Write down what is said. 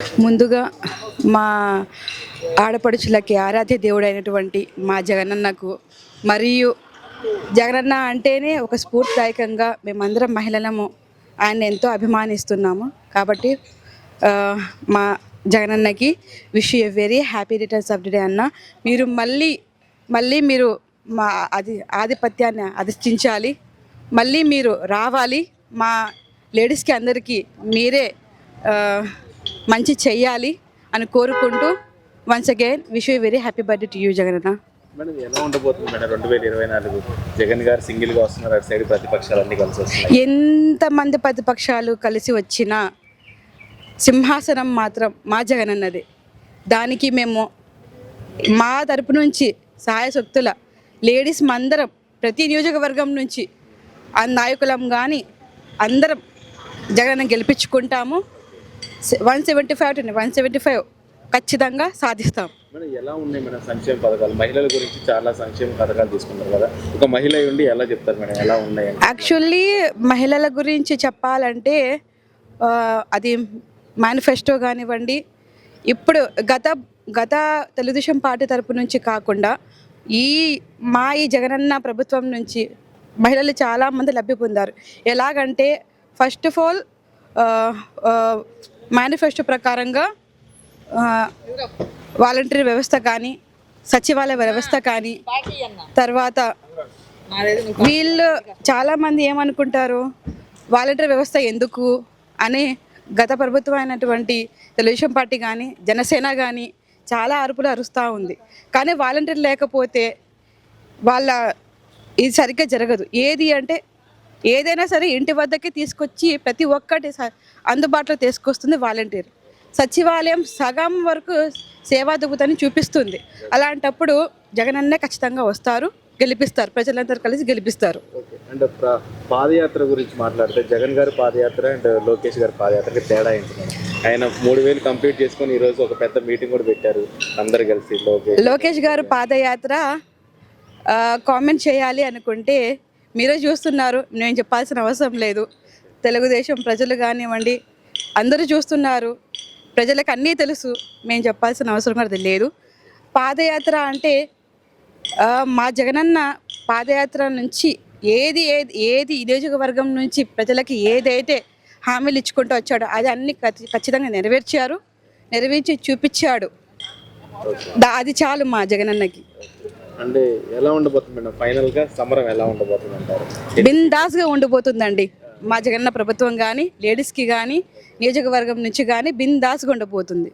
ముందుగా మా ఆడపడుచులకి ఆరాధ్య దేవుడైనటువంటి మా జగనన్నకు మరియు జగనన్న అంటేనే ఒక స్ఫూర్తిదాయకంగా మేమందరం మహిళలము ఆయన ఎంతో అభిమానిస్తున్నాము. కాబట్టి ఆ, మా జగనన్నకి wish you very happy returns of the day అన్న. మీరు మళ్ళీ మళ్ళీ మీరు మా ఆధిపత్యాన్ని అధిష్ఠించాలి, మళ్ళీ మీరు రావాలి, మా లేడీస్కి అందరికీ మీరే ఆ, మంచి చెయ్యాలి అని కోరుకుంటూ once again wish you very happy birthday to you Jagananna. Madam ఎలా ఉండబోతుంది మేడం 2024 జగన్ గారు సింగిల్గా వస్తున్నారు, అటు సైడ్ ప్రతిపక్షాలన్నీ కలిసి వస్తున్నాయి. ఎంతమంది ప్రతిపక్షాలు కలిసి వచ్చినా సింహాసనం మాత్రం మా జగనన్నదే. దానికి మేము మా తరపు నుంచి సహాయశక్తుల లేడీస్ అందరం ప్రతి నియోజకవర్గం నుంచి ఆ నాయకులం కానీ అందరం జగనన్న గెలిపించుకుంటాము. 175 to 175 ఖచ్చితంగా సాధిస్తాం. మేడం ఎలా ఉన్నాయి మేడం సంక్షేమ పథకాలు? మహిళల గురించి చాలా సంక్షేమ పథకాలు తీసుకున్నారు కదా, ఒక మహిళ ఉండి ఎలా చెప్తారు మేడం ఎలా ఉన్నాయి? యాక్చువల్లీ మహిళల గురించి చెప్పాలంటే అది మేనిఫెస్టో కానివ్వండి, ఇప్పుడు గత తెలుగుదేశం పార్టీ తరపు నుంచి కాకుండా ఈ జగనన్న ప్రభుత్వం నుంచి మహిళలు చాలామంది లబ్ధి పొందారు. ఎలాగంటే ఫస్ట్ ఆఫ్ ఆల్ మేనిఫెస్టో ప్రకారంగా వాలంటరీ వ్యవస్థ కానీ, సచివాలయ వ్యవస్థ కానీ, తర్వాత వీళ్ళు చాలామంది ఏమనుకుంటారు, వాలంటరీ వ్యవస్థ ఎందుకు అని గత ప్రభుత్వం అయినటువంటి తెలుగుదేశం పార్టీ కానీ జనసేన కానీ చాలా అరుపులు అరుస్తూ ఉంది. కానీ వాలంటీర్ లేకపోతే ఇది సరిగ్గా జరగదు. ఏదైనా సరే ఇంటి వద్దకే తీసుకొచ్చి ప్రతి ఒక్కటి అందుబాటులో తీసుకొస్తుంది వాలంటీర్. సచివాలయం సగం వరకు సేవాదూతని చూపిస్తుంది. అలాంటప్పుడు జగనన్నే ఖచ్చితంగా వస్తారు, గెలిపిస్తారు, ప్రజలందరూ కలిసి గెలిపిస్తారు. అండ్ పాదయాత్ర గురించి మాట్లాడితే జగన్ గారి పాదయాత్ర అండ్ లోకేష్ గారి పాదయాత్రకి తేడా ఏంటి? ఆయన 3000 కంప్లీట్ చేసుకొని ఈరోజు ఒక పెద్ద మీటింగ్ కూడా పెట్టారు అందరు కలిసి. లోకేష్ గారు పాదయాత్ర కామెంట్ చేయాలి అనుకుంటే మీరే చూస్తున్నారు, నేను చెప్పాల్సిన అవసరం లేదు. తెలుగుదేశం ప్రజలు కానివ్వండి అందరూ చూస్తున్నారు, ప్రజలకు అన్నీ తెలుసు, మేము చెప్పాల్సిన అవసరం కూడా లేదు. పాదయాత్ర అంటే మా జగనన్న పాదయాత్ర నుంచి ఏది నియోజకవర్గం నుంచి ప్రజలకి ఏదైతే హామీలు ఇచ్చుకుంటూ వచ్చాడో అది అన్ని ఖచ్చితంగా నెరవేర్చి చూపించాడు. అది చాలు మా జగనన్నకి. అంటే ఎలా ఉండబోతుంది మేడం ఫైనల్గా సమరం ఎలా ఉండబోతుంది అంటారు? బిందాస్గా ఉండిపోతుందండి మా జగనన్న ప్రభుత్వం కానీ, లేడీస్కి కానీ, నియోజకవర్గం నుంచి కానీ బిందాస్గా ఉండబోతుంది.